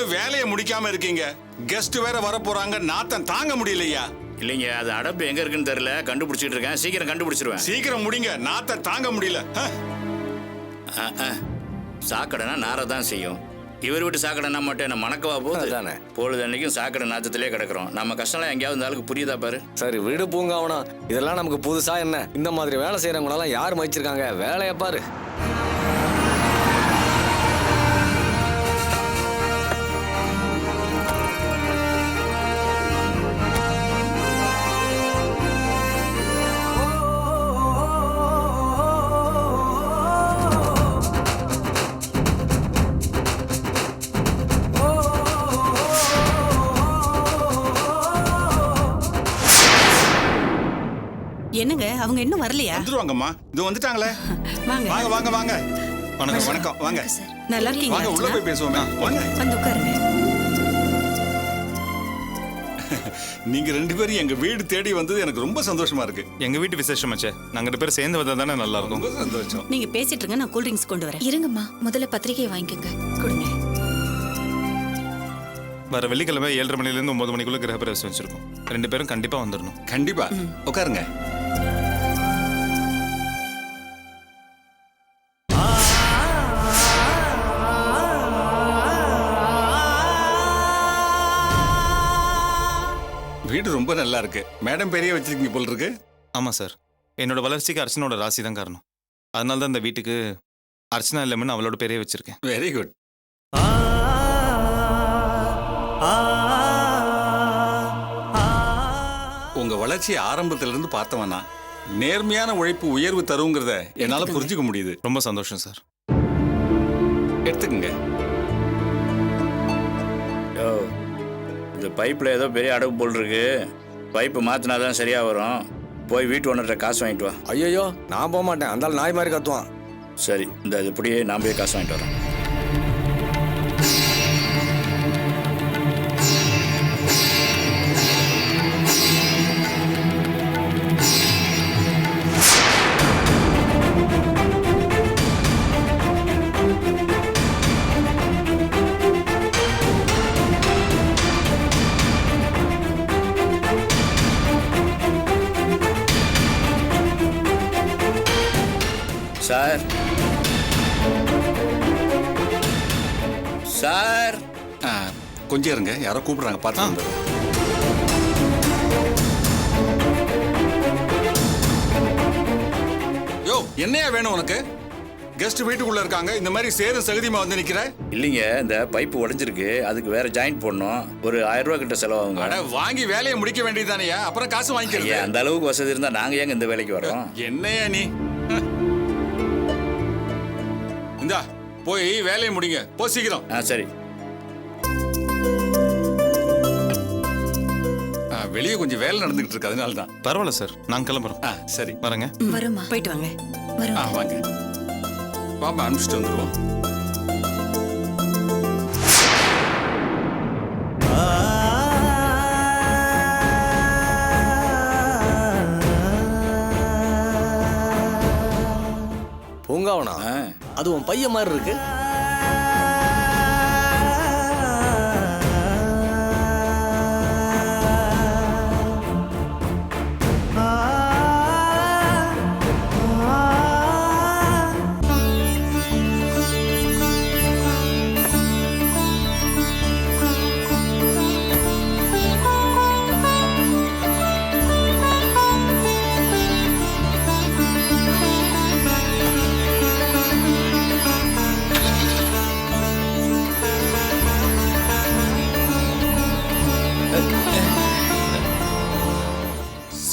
இன்னும் வேலையை முடிக்காம இருக்கீங்க. கெஸ்ட் வேற வர போறாங்க. நாத்தம் தாங்க முடியலையா? இல்லைங்க, அது அடப்பு எங்க இருக்குன்னு தெரியல, கண்டுபிடிச்சிட்டு இருக்கேன். சீக்கிரம் கண்டுபிடிச்சிருவேன். சீக்கிரம் முடிங்க, நாத்தம் தாங்க முடியல. சாக்கடைனா நாரதான் செய்யும். இவர் வீட்டு சாக்கடைனா மட்டும் என்ன மணக்கவா போகுது? பொழுது அன்னைக்கும் சாக்கடை நாத்தத்திலே கிடக்குறோம். நம்ம கஷ்டம்லாம் எங்கேயாவது இந்த ஆளுக்கு புரியுதா பாரு. சரி விடு பூங்காவனா, இதெல்லாம் நமக்கு புதுசா என்ன? இந்த மாதிரி வேலை செய்யறவங்களெல்லாம் யார் மதிச்சிருக்காங்க? வேலையை பாரு. என்னங்க அவங்க இன்னும் வரலையா? வந்துருவாங்கம்மா. இது வந்துட்டாங்களே. வாங்க வாங்க வாங்க வாங்க. வணக்கம் வணக்கம். வாங்க. நல்லா இருக்கீங்க? வாங்க உள்ள போய் பேசுவோமே. வாங்க. வந்து உட்காருங்க. நீங்க ரெண்டு பேரும் எங்க வீடு தேடி வந்தது எனக்கு ரொம்ப சந்தோஷமா இருக்கு. எங்க வீட்டு விசேஷம் ஆச்சே. நாங்க ரெண்டு பேரும் சேர்ந்து வந்தா தானே நல்லா இருக்கும். ரொம்ப சந்தோஷம். நீங்க பேசிட்டு இருங்க, நான் கூல் ட்ரிங்க்ஸ் கொண்டு வரேன். இருங்கம்மா, முதல்ல பத்திரிகையை வாங்கிக்கோங்க. கொடுங்க. வர வெள்ளிக்கிழமை 7:30 மணிலேருந்து 9 மணிக்குள்ள கிரகப்பிரவேசம் வச்சிருக்கோம். ரெண்டு பேரும் கண்டிப்பா வந்துடணும். கண்டிப்பா உட்காருங்க. வீடு ரொம்ப நல்லா இருக்கு. மேடம் பெரிய வச்சிருக்கீங்க போல் இருக்கு. ஆமா சார், என்னோட வளர்ச்சிக்கு அர்ச்சனோட ராசி தான் காரணம். அதனால தான் இந்த வீட்டுக்கு அர்ச்சனா இல்லைன்னு அவளோட பேரே வச்சிருக்கேன். Very good. உங்க வளர்ச்சி ஆரம்பத்துல இருந்து பார்த்தவனா நேர்மையான உழைப்பு உயர்வு தருங்கிறத என்னால புரிஞ்சுக்க முடியுது. ரொம்ப சந்தோஷம் சார். எடுத்துக்கங்க. இந்த பைப்பில் ஏதோ பெரிய அடப்பு போல் இருக்கு. பைப்பு மாற்றினா தான் சரியாக வரும். போய் வீட்டு ஓனர்கிட்ட காசு வாங்கிட்டு வா. ஐயோ, நான் போக மாட்டேன். அந்த நாய் மாதிரி கத்துவான். சரி, இந்த இப்படியே நான் போய் காசு வாங்கிட்டு வரேன். சார் சார் கொஞ்சம் இருங்க, யாரோ கூப்பிடுறாங்க, பார்த்து வந்துடுறேன். யோ, என்னையா வேணும் உனக்கு? கெஸ்ட் வீட்டுக்குள்ள இருக்காங்க, இந்த மாதிரி சேரும் சகதியமா வந்து நிக்கிற? இல்லைங்க, இந்த பைப்பு உடைஞ்சிருக்கு. அதுக்கு வேற ஜாயிண்ட் போடணும். ஒரு 1000 ரூபா கிட்ட செலவாகுங்க. அட வாங்கி வேலையை முடிக்க வேண்டியதானயா, அப்புறம் காசு வாங்கிக்கிறது. அந்த அளவுக்கு வசதி இருந்தா நாங்க ஏங்க இந்த வேலைக்கு வரோம்? என்னையா நீ? இந்தா போய் வேலையை முடிங்க, போ சீக்கிரம். சரி. வெளியே கொஞ்சம் வேலை நடந்துகிட்டு இருக்கு, அதனால தான். பரவாயில்ல சார், நாங்க கிளம்புறோம். சரி வரேங்க. வருமா? போயிட்டு வாங்க. வாங்க. பாப்பா அனுப்பிச்சிட்டு வந்துருவோம். பூங்காவனா, அது உன் பையன் மாதிரி இருக்கு.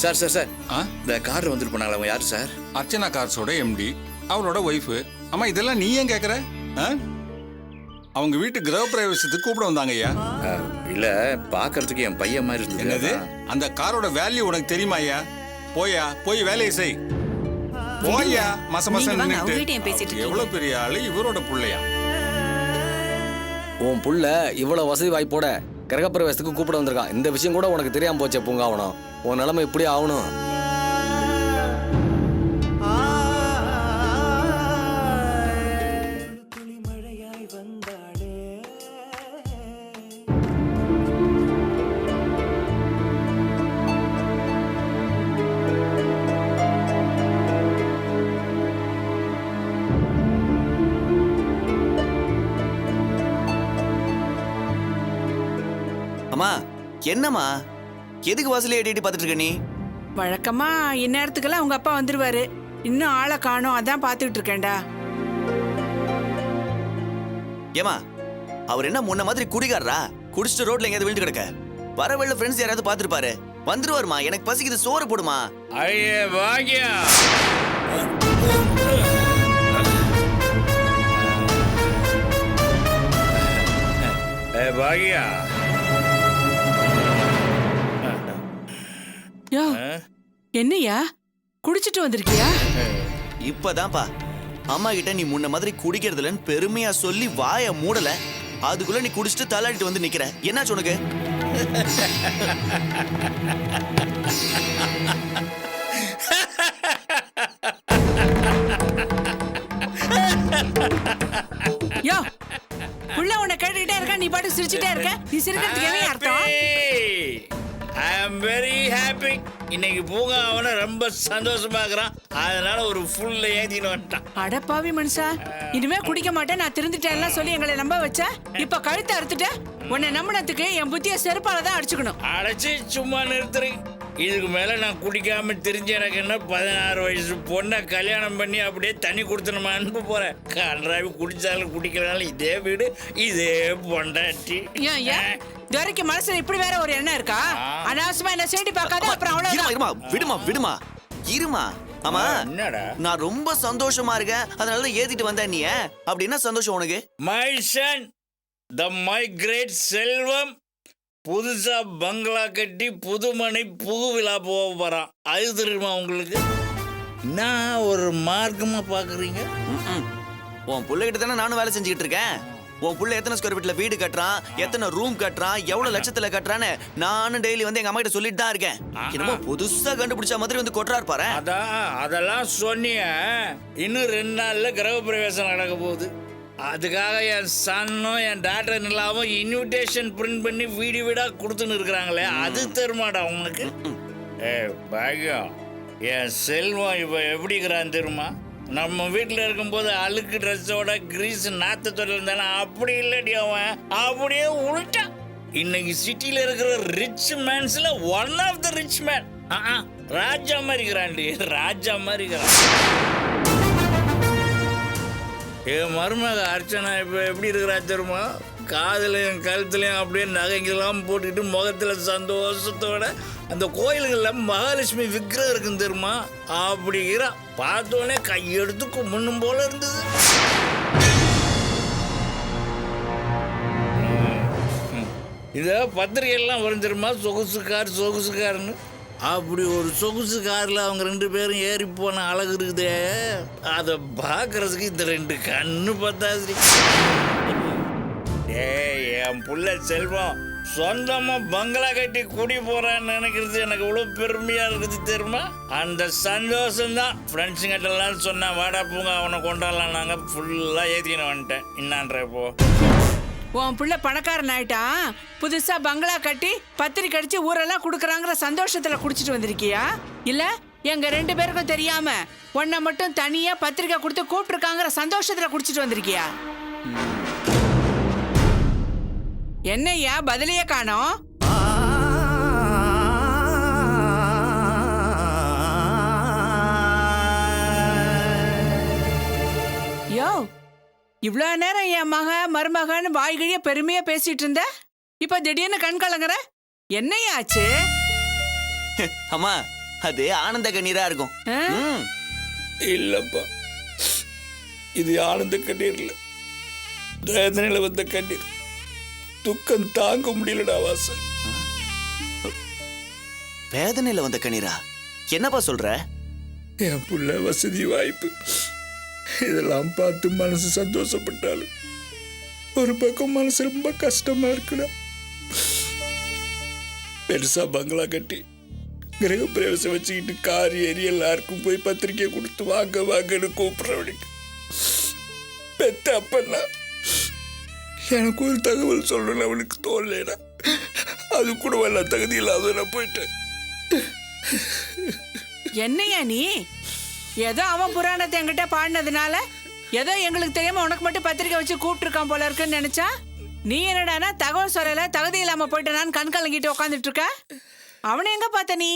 சார் சார் சார், இந்த கார்ல வந்துட்டு போனாங்களா, அவங்க யாரு சார்? அர்ச்சனா கார்ஸோட எம்டி, அவளோட ஒய்ஃபு. ஆமா, இதெல்லாம் நீ ஏன் கேட்குற? அவங்க வீட்டு கிரகப்பிரவேசத்துக்கு கூப்பிட வந்தாங்க ஐயா. இல்ல, பாக்குறதுக்கு என் பையன் மாதிரி இருந்தது. என்னது? அந்த காரோட வேல்யூ உனக்கு தெரியுமா ஐயா? போயா, போய் வேலையை செய். போயா, மச மசம் நின்னுட்டு. எவ்வளவு பெரிய ஆளு, இவரோட புள்ளையா? உன் புள்ள இவ்வளவு வசதி வாய்ப்போட கிரகப்பிரவேசத்துக்கு கூப்பிட வந்திருக்கான். இந்த விஷயம் கூட உனக்கு தெரியாம போச்சே பூங்காவனம். உன் நிலைமை இப்படி ஆகணும். அம்மா என்னம்மா எதுக்கு வாசலே எட்டி பார்த்துட்டு இருக்க நீ? வழக்கமா இந்நேரத்துக்கெல்லாம் உங்க அப்பா வந்துருவாரு. இன்னும் ஆளை காணோம், அதான் பார்த்துட்டு இருக்கேன்டா. ஏமா அவர் என்ன முன்ன மாதிரி குடிகாரரா? குடிச்சிட்டு ரோட்ல எங்கேயாவது விழுந்து கிடக்க? வர வெள்ள ஃப்ரெண்ட்ஸ் யாராவது பார்த்துருப்பாரு. வந்துருவாருமா, எனக்கு பசிக்குது, சோறு போடுமா. ஐயே பாக்கியா, பாக்கியா, யோ என்னையா குடிச்சிட்டு வந்திருக்கியா? இப்பதான்ப்பா அம்மா கிட்ட நீ முன்ன மாதிரி குடிக்கிறதுலன்னு பெருமையா சொல்லி வாய மூடல, அதுக்குள்ள நீ குடிச்சிட்டு தள்ளாடிட்டு வந்து நிக்கிற. என்னாச்சு உனக்கு? யோ உள்ள உன்னை கேட்டுக்கிட்டே இருக்க, நீ பாட்டு சிரிச்சுட்டே இருக்க. நீ சிரிக்கிறதுக்கு என்ன அர்த்தம்? ஐ அம் வெரி ஹாப்பி. இன்னைக்கு பூங்கா அவனை ரொம்ப சந்தோஷமா இருக்கிறான், அதனால ஒரு ஃபுல்ல ஏத்தின்னு வந்துட்டான். அடப்பாவி மனுஷா, இனிமே குடிக்க மாட்டேன் நான் திருந்துட்டேன் சொல்லி எங்களை நம்ப வச்ச. இப்ப கழுத்தை அறுத்துட்ட. உன்னை நம்பினத்துக்கு என் புத்திய செருப்பால தான் அடிச்சுக்கணும். அடைச்சி சும்மா நிறுத்துறேன். இதுக்கு மேல நான் குடிக்காம தெரிஞ்ச எனக்கு என்ன 16 வயசு பொண்ணை கல்யாணம் பண்ணி அப்படியே தண்ணி கொடுத்துணுமா அனுப்ப போறேன். கன்றாவி குடிச்சாலும் குடிக்கிறனாலும் இதே வீடு இதே பொண்டாட்டி. ஏன் ஏன் துரைக்கு மனசுல இப்படி வேற ஒரு எண்ணம் இருக்கா? அனாவசியமா என்ன சேண்டி பார்க்காத, அப்புறம் அவ்வளவுதான். விடுமா இருமா. ஆமா என்னடா? நான் ரொம்ப சந்தோஷமா இருக்கேன், அதனால ஏத்திட்டு வந்தேன். நீ அப்படின்னா சந்தோஷம் உனக்கு? My son the my great Selvam புதுசா பங்களா கட்டி புதுமனை புது விழா போக போறான். அது தெரியுமா உங்களுக்கு? நான் ஒரு மார்க்கமா பாக்குறீங்க? உன் பிள்ளைகிட்ட தானே நானும் வேலை செஞ்சுக்கிட்டு இருக்கேன். உன் புள்ள எத்தனை ஸ்கொயர் ஃபீட்ல வீடு கட்டுறான், எத்தனை ரூம் கட்டுறான், எவ்வளவு லட்சத்துல கட்டுறான்னு நானும் டெய்லி வந்து எங்க அம்மா கிட்ட சொல்லிட்டு தான் இருக்கேன். என்னமோ புதுசா கண்டுபிடிச்ச மாதிரி வந்து கொட்டுறாரு பாரு. அதெல்லாம் சொன்னீங்க. இன்னும் 2 நாள்ல கிரகப்பிரவேசம் நடக்க போகுது. அதுக்காக என் சன்னும் என் டாக்டர் இல்லாமல் இன்விடேஷன் பிரிண்ட் பண்ணி வீடு வீடா கொடுத்துன்னு இருக்கிறாங்களே, அது தெரியுமாடா உனக்கு? பாக்கியம், என் செல்வம் இப்போ எப்படி இருக்கிறான் தெரியுமா? நம்ம வீட்டில் இருக்கும்போது அழுக்கு ட்ரெஸ்ஸோட கிரீஸ் நாத்தத்தோட இருந்தானே, அப்படி இல்லடி அவன், அப்படியே உள்டா. இன்னைக்கு சிட்டியில் இருக்கிற ரிச் மேன்ஸ்ல one of the rich man. ராஜா மாதிரி இருக்கிறான்டி, ராஜா மாதிரி இருக்கிறான். என் மருமக அர்ச்சனா இப்போ எப்படி இருக்கிறா தெரியுமா? காதுலையும் கழுத்துலையும் அப்படியே நகைங்கெல்லாம் போட்டுக்கிட்டு முகத்தில் சந்தோஷத்தோட அந்த கோயிலுங்களில் மகாலட்சுமி விக்கிரகம் இருக்குன்னு தெரியுமா? அப்படிங்கிறா. பார்த்தோன்னே கையெடுத்து கும்பிடணும் போல இருந்தது. இதை பத்திரிகையெல்லாம் வரும் தெரியுமா? சொகுசுக்காருன்னு. அப்படி ஒரு சொகுசு காரில் அவங்க 2 பேரும் ஏறி போன அழகு இருக்குதே, அதை பார்க்கறதுக்கு இந்த 2 கண்ணு பத்தாது. என் புள்ள செல்வம் சொந்தமா பங்களா கட்டி குடி போறான்னு நினைக்கிறது எனக்கு இவ்வளவு பெருமையா இருக்குது தெரியுமா? அந்த சந்தோஷம்தான். ஃப்ரெண்ட்ஸுங்கிட்ட எல்லாம் சொன்னா வாடா பூங்கா அவனை கொண்டாடலாம், நாங்க ஃபுல்லா ஏத்தின்னு வந்துட்டேன். என்னான்ற இப்போ உன் புள்ள பணக்காரன் ஆயிட்டான், புதுசா பங்களா கட்டி பத்திரிக்கை அடிச்சு ஊரெல்லாம் குடுக்கறாங்கிற சந்தோஷத்துல குடிச்சிட்டு வந்திருக்கியா? இல்ல எங்க 2 பேருக்கும் தெரியாம உன்னை மட்டும் தனியா பத்திரிக்கை கொடுத்து கூப்பிட்டுருக்காங்கிற சந்தோஷத்துல குடிச்சிட்டு வந்திருக்கியா? என்னையா பதிலையே காணோம்? யோ இவ்வளோ நேரம் என் மருமகன்னு வாய்கழிய பெருமையா பேசிட்டு இருந்த, இப்ப திடீர்னு கண் கலங்குற, என்னையாச்சு? அம்மா அது ஆனந்த கண்ணீரா இருக்கும். இல்லப்பா, இது ஆனந்த கண்ணீர் இல்ல, வேதனையில வந்த கண்ணீர். துக்கம் தாங்க முடியலடா வாசு. வேதனையில வந்த கண்ணீரா? என்னப்பா சொல்ற? என் புள்ள வசதி வாய்ப்பு இதெல்லாம் பார்த்து மனசு சந்தோஷப்பட்டாலும் ஒரு பக்கம் மனசு ரொம்ப கஷ்டமா இருக்குடா. பெருசா பங்களா கட்டி கிரகப்பிரவேசம் வச்சுக்கிட்டு கார் ஏறி எல்லாருக்கும் போய் பத்திரிக்கை கொடுத்து வாங்க வாங்கன்னு கூப்பிடுறவனுக்கு பெத்த அப்பன்னா எனக்கு ஒரு தகவல் சொல்லணும் அவனுக்கு தோல்லைடா. அது கூட வல்ல தகுதி இல்லாத நான் போயிட்டேன். என்னையா நீ ஏதோ அவன் புராணத்தை என்கிட்ட பாடினதுனால ஏதோ எங்களுக்கு தெரியாம உனக்கு மட்டும் பத்திரிக்கை வச்சு கூப்பிட்டுருக்கான் போல இருக்குன்னு நினைச்சா நீ என்னடானா தகவல் சொல்லல, தகுதி இல்லாம போயிட்டனான்னு கண் கலங்கிட்டு உட்காந்துட்டு இருக்க. அவனை எங்க பார்த்த நீ?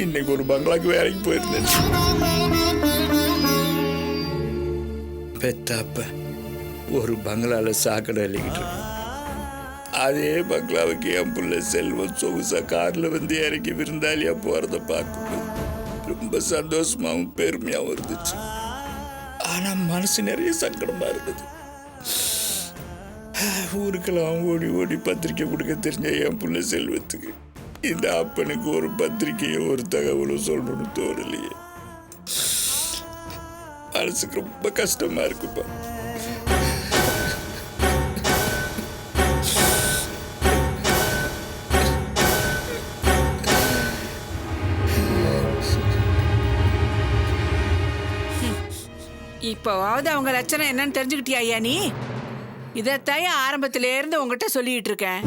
இன்னைக்கு ஒரு பங்களாக்கு வேலைக்கு போயிருந்தேன். பெத்தாப்ப ஒரு பங்களால சாக்கடை அள்ளிக்கிட்டு இருக்கேன். அதே பங்களாவுக்கு என் புள்ள செல்வம் சொகுசா கார்ல வந்து இறக்கி விருந்தாளியா போறத பார்க்கும்போது ரொம்ப சந்தோஷமாவும் பெருமையாவும் இருந்துச்சு. ஆனா மனசு நிறைய சங்கடமா இருந்தது. ஊருக்கெல்லாம் ஓடி ஓடி பத்திரிக்கை கொடுக்க தெரிஞ்ச என் புள்ள செல்வத்துக்கு இந்த அப்பனுக்கு ஒரு பத்திரிக்கையோ ஒரு தகவலும் சொல்லணும்னு தோணலையே. மனசுக்கு ரொம்ப கஷ்டமா இருக்குப்பா. இப்போவாவது அவங்க லட்சணம் என்னன்னு தெரிஞ்சுக்கிட்டியா ஐயா நீ? இதைத்தாய ஆரம்பத்தில இருந்து உங்ககிட்ட சொல்லிட்டு இருக்கேன்.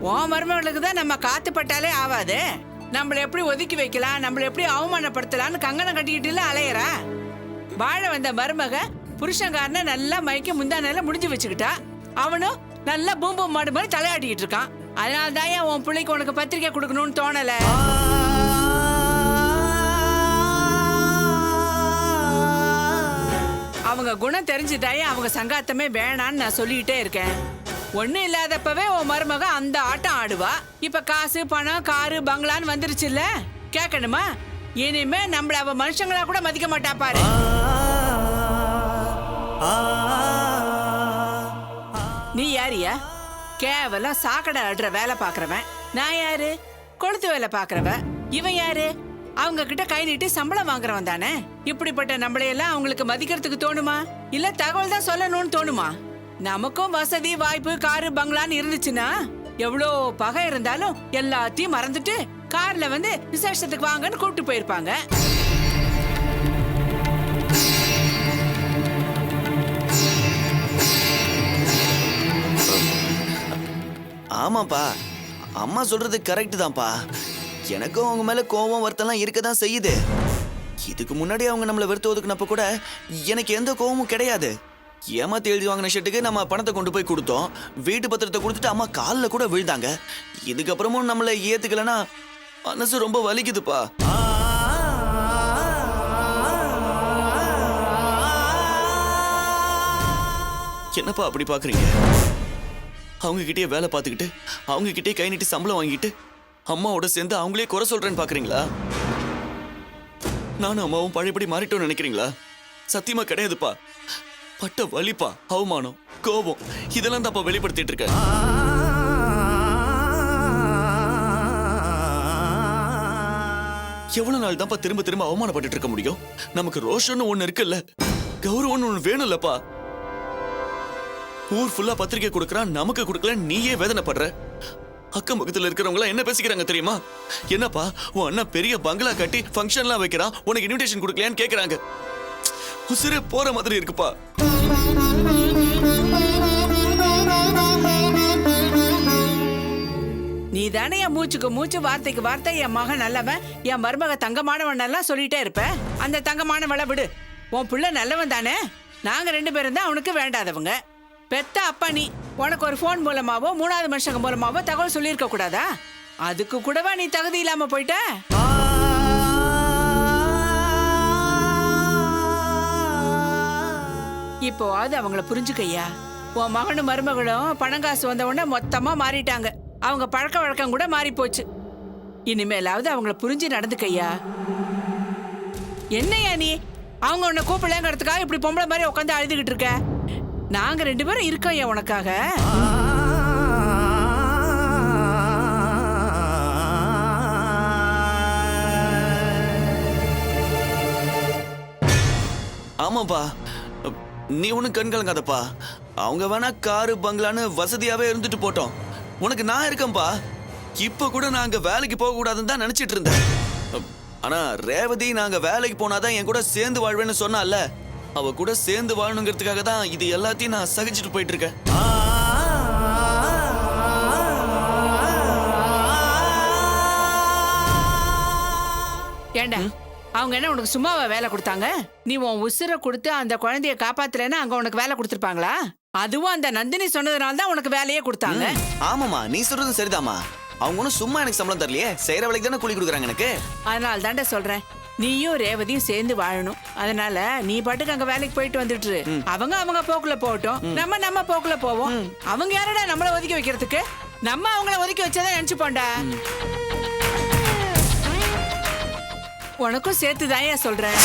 உன் மருமகளுக்கு தான் நம்ம காத்து பட்டாலே ஆவாது. நம்மள எப்படி ஒதுக்கி வைக்கலாம், நம்மள எப்படி அவமானப்படுத்தலாம்னு கங்கணம் கட்டிக்கிட்டு அலையறா. வாழ வந்த மருமக புருஷங்காரனை நல்லா மயக்கி முந்தானால முடிஞ்சு வச்சுக்கிட்டா. அவனும் நல்லா பூம்பு மாடு மாதிரி தலையாட்டிக்கிட்டு இருக்கான். அதனால தான் உன் பிள்ளைக்கு உனக்கு பத்திரிக்கை கொடுக்கணும்னு தோணல. அவங்க குணம் தெரிஞ்சுட்டாயே அவங்க சங்காத்தமே வேணான்னு நான் சொல்லிக்கிட்டே இருக்கேன். ஒன்னும் இல்லாதப்பவே உன் மருமக அந்த ஆட்டம் ஆடுவா. இப்ப காசு பணம் காரு பங்களான்னு வந்துருச்சுல்ல, கேட்கணுமா? இனிமே நம்மள அவ மனுஷங்களா கூட மதிக்க மாட்டா பாரு. நீ யாரியா? கேவலம் சாக்கடை ஆடுற வேலை பாக்குறவன். நான் யாரு? கொளுத்து வேலை பாக்குறவ. இவன் யாரு? அவங்க கிட்ட கை நீட்டி சம்பளம் வாங்குறவன் தானே. இப்படிப்பட்ட நம்மளையெல்லாம் அவங்களுக்கு மதிக்கிறதுக்கு தோணுமா? இல்ல தகவல் தான் சொல்லணும்னு தோணுமா? நமக்கும் வசதி வாய்ப்பு காரு பங்களான்னு இருந்துச்சுன்னா எவ்வளோ பகை இருந்தாலும் எல்லாத்தையும் மறந்துட்டு கார்ல வந்து விசேஷத்துக்கு வாங்கன்னு கூப்பிட்டு போயிருப்பாங்க. ஆமாப்பா, அம்மா சொல்றது கரெக்ட் தான்ப்பா. எனக்கும் அவங்க மேல கோபம் வருத்தம்லாம் இருக்கதான் செய்யுது. இதுக்கு முன்னாடி அவங்க நம்மளை வெறுத்து ஒதுக்குனப்ப கூட எனக்கு எந்த கோபமும் கிடையாது. ஏமாத்தி எழுதி வாங்கின ஷர்ட்டுக்கு நம்ம பணத்தை கொண்டு போய் கொடுத்தோம். வீட்டு பத்திரத்தை கொடுத்துட்டு அம்மா காலில் கூட விழுந்தாங்க. இதுக்கப்புறமும் நம்மளை ஏத்துக்கலன்னா மனசு ரொம்ப வலிக்குதுப்பா. என்னப்பா அப்படி பாக்குறீங்க? அவங்க கிட்டே வேலை பார்த்துக்கிட்டு அவங்க கிட்டே கை நீட்டி சம்பளம் வாங்கிட்டு அம்மாவோட சேர்ந்து அவங்களே குறை சொல்றேன்னு பாக்குறீங்களா? நானும் அம்மாவும் பழையபடி மாறிட்டோம்னு நினைக்கிறீங்களா? சத்தியமா கிடையாதுப்பா. பட்ட வலிப்பா, அவமானம், கோபம் இதெல்லாம் தான்ப்பா வெளிப்படுத்திட்டு இருக்க. எவ்வளவு நாள் தான்ப்பா திரும்ப திரும்ப அவமானப்பட்டு இருக்க முடியும்? நமக்கு ரோஷம்னு ஒண்ணு இருக்குல்ல, கௌரவம்னு ஒண்ணு வேணும்லப்பா. ஊர் ஃபுல்லா பத்திரிக்கை கொடுக்கறான், நமக்கு கொடுக்கல, நீயே வேதனைப்படுற. அக்கம் பக்கத்துல இருக்கிறவங்க என்ன பேசிக்கிறாங்க தெரியுமா? என்னப்பா உன் அண்ணா பெரிய பங்களா கட்டி ஃபங்க்ஷன்லாம் வைக்கிறான், உனக்கு இன்விடேஷன் கொடுக்கலையான்னு கேக்குறாங்க. உசிரே போற மாதிரி இருக்குப்பா. நீ தானே என் மூச்சுக்கு மூச்சு வார்த்தைக்கு வார்த்தை என் மகன் நல்லவன், என் மருமக தங்கமானவன் எல்லாம் சொல்லிட்டே இருப்ப. அந்த தங்கமானவளை விடு. உன் புள்ள நல்லவன் தானே. நாங்க 2 பேரும் தான் அவனுக்கு வேண்டாதவங்க. பெத்த அப்பா நீ. உனக்கு ஒரு போன் மூலமாவோ 3வது மனுஷங்க மூலமாவோ தகவல் சொல்லியிருக்க கூடாதா? அதுக்கு கூடவா நீ தகுதி இல்லாம போயிட்ட? இப்போவாது அவங்கள புரிஞ்சுக்கையா. உன் மகனும் மருமகளும் பணங்காசு வந்த உடனே மொத்தமா மாறிட்டாங்க. அவங்க பழக்க வழக்கம் கூட மாறி போச்சு. இனிமேலாவது அவங்கள புரிஞ்சு நடந்துக்கையா. என்னையா நீ அவங்க உன்னை கூப்பிடலங்கிறதுக்காக இப்படி பொம்பளை மாதிரி உட்காந்து அழுதுகிட்டு இருக்க? நாங்க 2 பேரும் இருக்கோம் ஐயா உனக்காக. ஆமாப்பா, நீ ஒன்னும் கண் கலங்காதப்பா. அவங்க வேணா காரு பங்களான்னு வசதியாவே இருந்துட்டு போட்டோம். உனக்கு நான் இருக்கேன்பா. இப்ப கூட நான் அங்க வேலைக்கு போக கூடாதுன்னு தான் நினைச்சிட்டு இருந்தேன். ஆனா ரேவதி நாங்க வேலைக்கு போனாதான் என் கூட சேர்ந்து வாழ்வேன்னு சொன்னால, அவ கூட சேர்ந்து வாழணுங்கிறதுக்காக தான் இது எல்லாத்தையும் நான் சகிச்சுட்டு போயிட்டு இருக்கேன். ஏண்டா அவங்க என்ன உனக்கு சும்மாவா வேலை கொடுத்தாங்க? நீ உன் உசுரை கொடுத்து அந்த குழந்தைய காப்பாத்துறேன்னா அங்க உனக்கு வேலை கொடுத்துருப்பாங்களா? அதுவும் அந்த நந்தினி சொன்னதுனால தான் உனக்கு வேலையே கொடுத்தாங்க. ஆமாமா, நீ சொல்றது சரிதாம்மா. அவங்க ஒன்றும் சும்மா எனக்கு சம்பளம் தரலையே, செய்யற வேலைக்கு தானே கூலி கொடுக்குறாங்க எனக்கு. அதனால தாண்டா சொல்றேன், நீயும் ரேவதியும் சேர்ந்து வாழணும். அதனால நீ பாட்டுக்கு அங்க வேலைக்கு போயிட்டு வந்துட்டு அவங்க போக்குல போகட்டும், நம்ம போக்குல போவோம். அவங்க யாரடா நம்மள ஒதுக்கி வைக்கிறதுக்கு? நம்ம அவங்கள ஒதுக்கி வச்சாதான் நினைச்சு போண்டா. உனக்கும் சேர்த்து தான் சொல்றேன்.